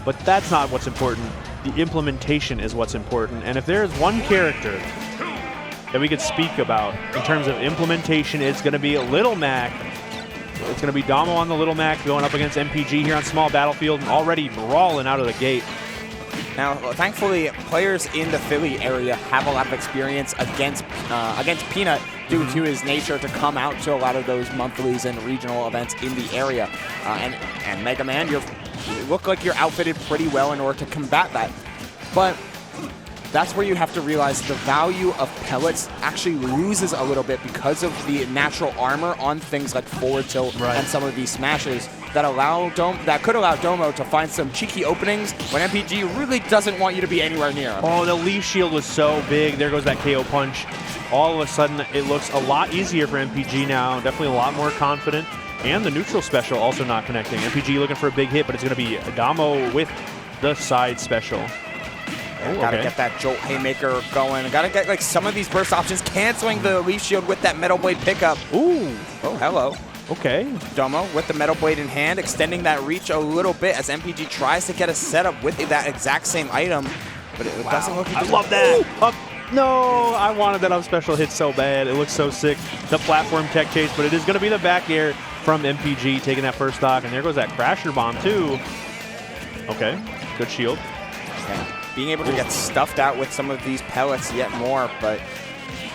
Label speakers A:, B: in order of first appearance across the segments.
A: but that's not what's important. The implementation is what's important. And if there is one character that we could speak about in terms of implementation, it's going to be Little Mac. It's going to be Domo on the Little Mac going up against MPG here on Small Battlefield and already brawling out of the gate.
B: Now, thankfully, players in the Philly area have a lot of experience against Peanut due to his nature to come out to a lot of those monthlies and regional events in the area. And Mega Man, you look like you're outfitted pretty well in order to combat that. But that's where you have to realize the value of pellets actually loses a little bit because of the natural armor on things like forward tilt and some of these smashes that could allow Domo to find some cheeky openings when MPG really doesn't want you to be anywhere near him.
A: Oh, the leaf shield was so big. There goes that KO punch. All of a sudden, it looks a lot easier for MPG now. Definitely a lot more confident. And the neutral special also not connecting. MPG looking for a big hit, but it's going to be Domo with the side special.
B: Gotta get that jolt haymaker going. Gotta get like some of these burst options, canceling the leaf shield with that metal blade pickup.
A: Ooh.
B: Oh, hello.
A: Okay.
B: Domo with the metal blade in hand, extending that reach a little bit as MPG tries to get a setup with that exact same item, but it doesn't look like
A: I love that. No, I wanted that up special hit so bad. It looks so sick. The platform tech chase, but it is going to be the back air from MPG taking that first stock, and there goes that crasher bomb too. Okay, good shield.
B: Yeah. Being able to get stuffed out with some of these pellets yet more, but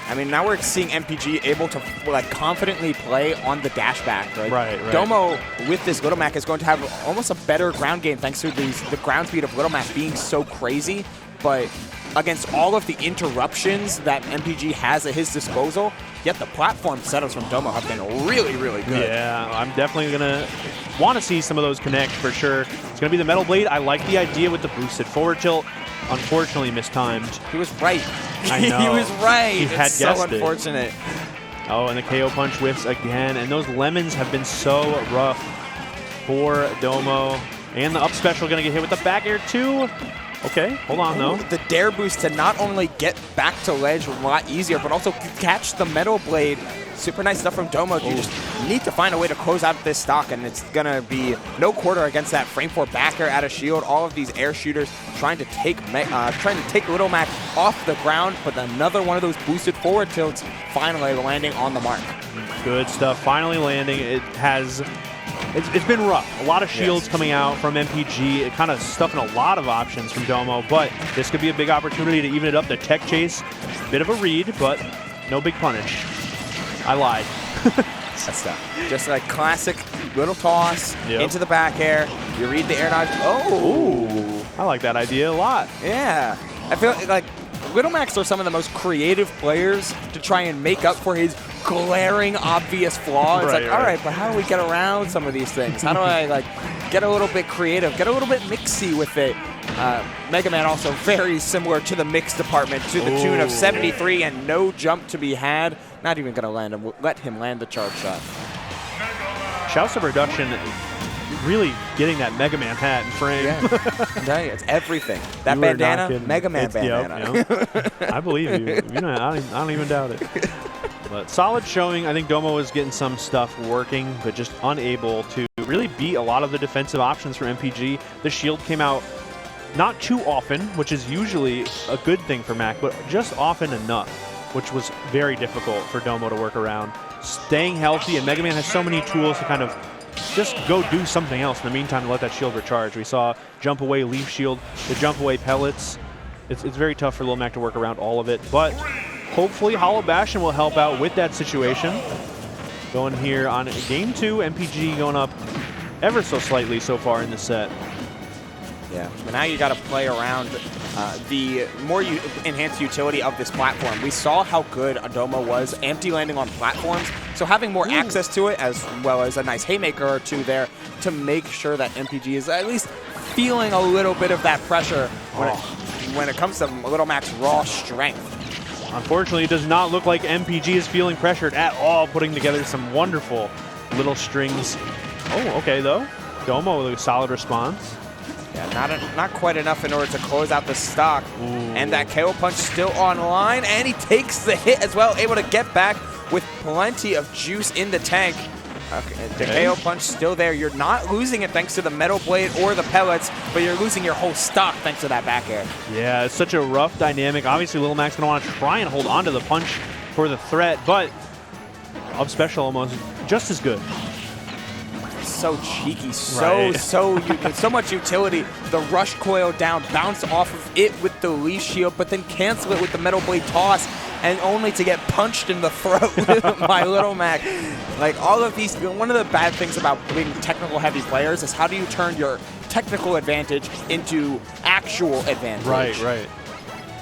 B: I mean, now we're seeing MPG able to like confidently play on the dash back. Right? Domo with this Little Mac is going to have almost a better ground game thanks to the ground speed of Little Mac being so crazy, but against all of the interruptions that MPG has at his disposal, yet the platform setups from Domo have been really, really good.
A: Yeah, I'm definitely going to want to see some of those connect for sure. It's going to be the metal blade. I like the idea with the boosted forward tilt. Unfortunately mistimed.
B: He was right.
A: I know.
B: He was right.
A: He had
B: it's so unfortunate.
A: It. Oh, and the KO punch whiffs again. And those lemons have been so rough for Domo. And the up special going to get hit with the back air too. Okay, hold on though.
B: The dare boost to not only get back to ledge a lot easier, but also catch the metal blade. Super nice stuff from Domo. You just need to find a way to close out this stock, and it's going to be no quarter against that frame 4 backer out of shield. All of these air shooters trying to take Little Mac off the ground, but another one of those boosted forward tilts finally landing on the mark.
A: Good stuff. Finally landing. It's been rough. A lot of shields coming out from MPG. It kind of stuffing a lot of options from Domo, but this could be a big opportunity to even it up. The tech chase, bit of a read, but no big punish. I lied.
B: That's tough. Just like classic little toss into the back air. You read the air dodge. Oh!
A: I like that idea a lot.
B: Yeah. I feel like Little Macs are some of the most creative players to try and make up for his glaring, obvious flaws. All right, but how do we get around some of these things? How do I like get a little bit creative, get a little bit mixy with it? Mega Man also very similar to the mix department to the tune of 73 and no jump to be had. Not even going to let him land the charge shot.
A: Shouts of reduction, really getting that Mega Man hat in frame.
B: Yeah, I'm telling you, it's everything. That bandana, Mega Man bandana.
A: I believe you. I don't even doubt it. But solid showing. I think Domo is getting some stuff working, but just unable to really beat a lot of the defensive options for MPG. The shield came out not too often, which is usually a good thing for Mac, but just often enough, which was very difficult for Domo to work around. Staying healthy, and Mega Man has so many tools to kind of just go do something else in the meantime to let that shield recharge. We saw jump away leaf shield, the jump away pellets. It's very tough for Lil Mac to work around all of it, but hopefully Hollow Bastion will help out with that situation. Going here on game 2, MPG going up ever so slightly so far in the set.
B: Yeah, but now you got to play around the more enhanced utility of this platform. We saw how good Domo was empty landing on platforms, so having more access to it as well as a nice haymaker or two there to make sure that MPG is at least feeling a little bit of that pressure when it comes to Little Mac's raw strength.
A: Unfortunately, it does not look like MPG is feeling pressured at all, putting together some wonderful little strings. Oh, okay, though. Domo with a solid response.
B: Yeah, not quite enough in order to close out the stock. And that KO punch still online, and he takes the hit as well, able to get back with plenty of juice in the tank. Okay, the KO punch still there. You're not losing it thanks to the metal blade or the pellets, but you're losing your whole stock thanks to that back air.
A: Yeah, it's such a rough dynamic. Obviously, Little Mac's going to want to try and hold on to the punch for the threat, but up special almost just as good.
B: So cheeky, so much utility. The rush coil down, bounce off of it with the leaf shield, but then cancel it with the metal blade toss, and only to get punched in the throat by Little Mac. Like all of these, one of the bad things about being technical heavy players is how do you turn your technical advantage into actual advantage?
A: Right.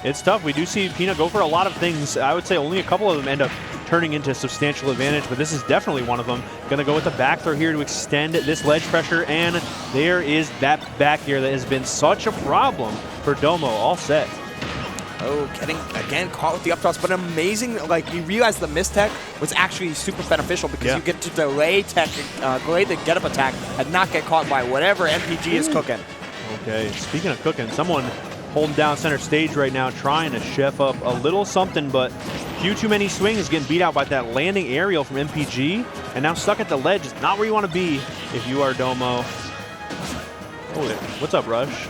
A: It's tough. We do see Peanut go for a lot of things. I would say only a couple of them end up turning into substantial advantage, but this is definitely one of them. Gonna go with the back throw here to extend this ledge pressure, and there is that back air that has been such a problem for Domo all set.
B: Oh, getting, again, caught with the up toss, but amazing, like, you realize the mistech was actually super beneficial because you get to delay the get-up attack and not get caught by whatever MPG is cooking.
A: Okay, speaking of cooking, someone holding down center stage right now, trying to chef up a little something, but few too many swings, getting beat out by that landing aerial from MPG, and now stuck at the ledge. It's not where you want to be if you are Domo. Oh, what's up, Rush?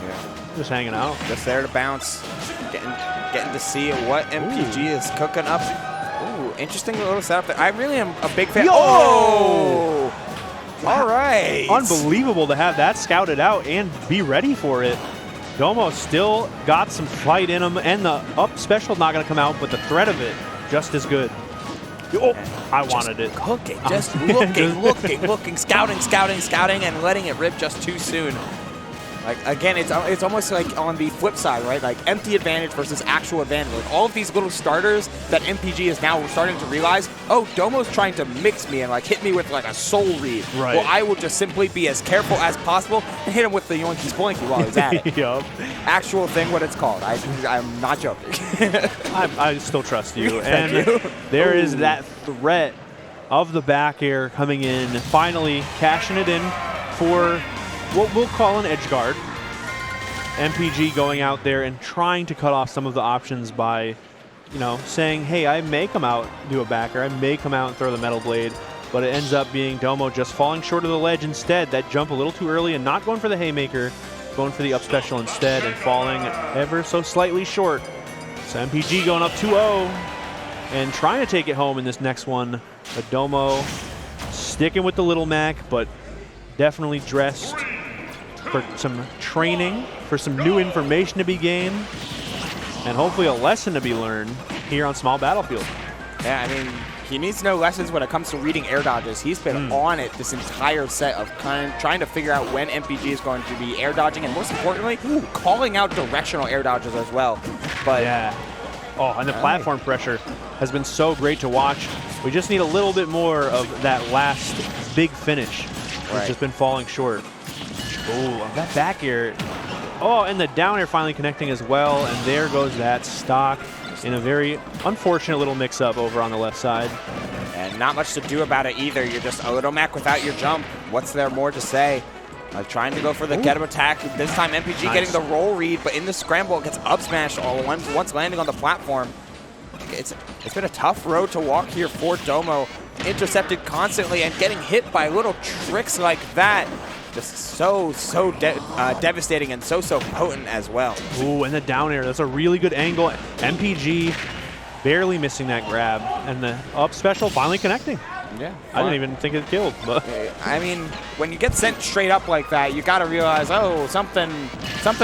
A: Just hanging out.
B: Just there to bounce. Getting to see what MPG is cooking up. Ooh, interesting little setup there. I really am a big fan. Oh! All right.
A: Unbelievable to have that scouted out and be ready for it. Domo still got some fight in him, and the up special not going to come out, but the threat of it, just as good. Oh, I wanted it.
B: Cooking, just looking, scouting, and letting it rip just too soon. Like, again, it's almost like on the flip side, right? Like empty advantage versus actual advantage. Like all of these little starters that MPG is now starting to realize, oh, Domo's trying to mix me and like hit me with like a soul read.
A: Right.
B: Well, I will just simply be as careful as possible and hit him with the yoinky sploinky while he's at it.
A: Yup.
B: Actual thing, what it's called. I'm not joking.
A: I still trust you. And there is that threat of the back air coming in, finally cashing it in for what we'll call an edge guard. MPG going out there and trying to cut off some of the options by, you know, saying, hey, I may come out, do a backer, I may come out and throw the metal blade, but it ends up being Domo just falling short of the ledge instead. That jump a little too early and not going for the haymaker, going for the up special instead and falling ever so slightly short. So MPG going up 2-0 and trying to take it home in this next one, but Domo sticking with the Little Mac, but definitely dressed for some training, for some new information to be gained, and hopefully a lesson to be learned here on Small Battlefield.
B: Yeah, I mean, he needs no lessons when it comes to reading air dodges. He's been on it this entire set of trying to figure out when MPG is going to be air dodging, and most importantly, calling out directional air dodges as well. But
A: yeah. Oh, and the platform pressure has been so great to watch. We just need a little bit more of that last big finish. It's just been falling short. Oh, that back air. Oh, and the down air finally connecting as well. And there goes that stock in a very unfortunate little mix-up over on the left side.
B: And not much to do about it either. You're just a Little Mac without your jump. What's there more to say? Trying to go for the get-up attack. This time MPG getting the roll read, but in the scramble it gets up smashed all once landing on the platform. It's been a tough road to walk here for Domo. Intercepted constantly and getting hit by little tricks like that. Just so devastating and so potent as well.
A: Ooh, and the down air. That's a really good angle. MPG barely missing that grab. And the up special finally connecting.
B: Yeah.
A: I didn't even think it killed. But
B: I mean, when you get sent straight up like that, you got to realize, oh, something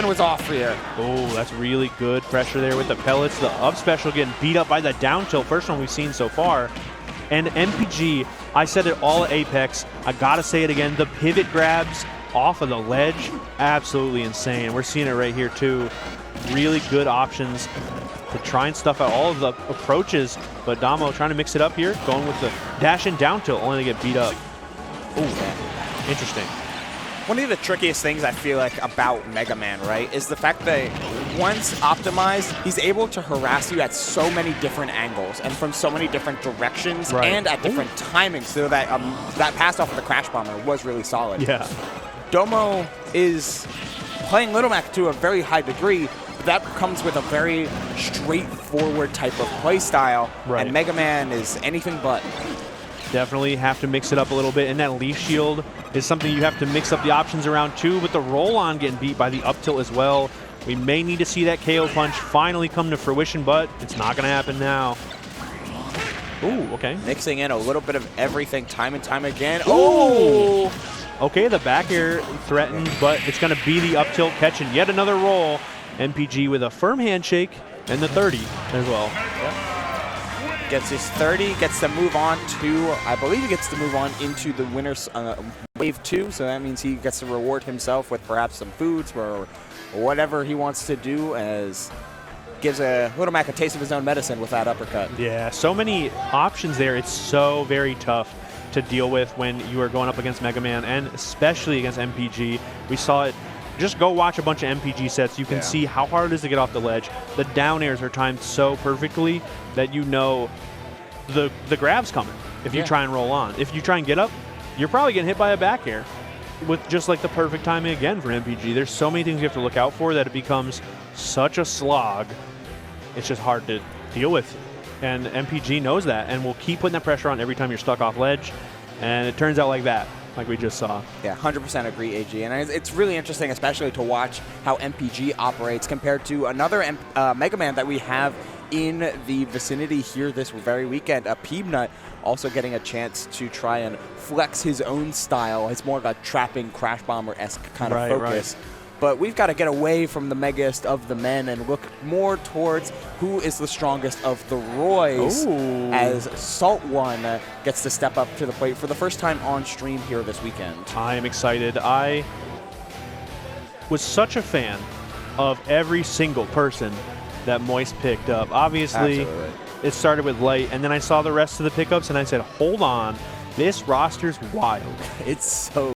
B: was off here.
A: Oh, that's really good pressure there with the pellets. The up special getting beat up by the down tilt. First one we've seen so far. And MPG, I said it all at Apex. I got to say it again. The pivot grabs off of the ledge, absolutely insane. We're seeing it right here too. Really good options to try and stuff out all of the approaches, but Domo trying to mix it up here, going with the dash and down tilt, only to get beat up. Ooh, interesting.
B: One of the trickiest things I feel like about Mega Man, right, is the fact that once optimized, he's able to harass you at so many different angles and from so many different directions and at different timings, so that that pass off of the Crash Bomber was really solid.
A: Yeah.
B: Domo is playing Little Mac to a very high degree, but that comes with a very straightforward type of play style, and Mega Man is anything but.
A: definitely have to mix it up a little bit. And that leaf shield is something you have to mix up the options around too, but the roll-on getting beat by the up tilt as well. We may need to see that KO punch finally come to fruition, but it's not going to happen now. Ooh, okay.
B: Mixing in a little bit of everything time and time again.
A: Ooh. Okay, the back air threatened, but it's going to be the up tilt catch and yet another roll. MPG with a firm handshake and the 30 as well.
B: Yep. Gets his 30, gets to move on to, I believe he gets to move on into the winner's wave 2, so that means he gets to reward himself with perhaps some foods or whatever he wants to do, as gives a Little Mac a taste of his own medicine with that uppercut.
A: Yeah, so many options there. It's so very tough to deal with when you are going up against Mega Man, and especially against MPG. We saw it. Just go watch a bunch of MPG sets. You can see how hard it is to get off the ledge. The down airs are timed so perfectly that you know the grab's coming if you try and roll on. If you try and get up, you're probably getting hit by a back air with just like the perfect timing again for MPG. There's so many things you have to look out for that it becomes such a slog. It's just hard to deal with. And MPG knows that and will keep putting that pressure on every time you're stuck off ledge. And it turns out like that, like we just saw.
B: Yeah, 100% agree, AG. And it's really interesting, especially to watch how MPG operates compared to another Mega Man that we have in the vicinity here this very weekend. Peanut also getting a chance to try and flex his own style. It's more of a trapping Crash Bomber-esque kind of focus.
A: Right.
B: But we've got to get away from the megast of the men and look more towards who is the strongest of the Roys.
A: Ooh.
B: As Salt One gets to step up to the plate for the first time on stream here this weekend.
A: I am excited. I was such a fan of every single person that Moist picked up. Obviously, it started with Light, and then I saw the rest of the pickups, and I said, hold on, this roster's wild.
B: It's so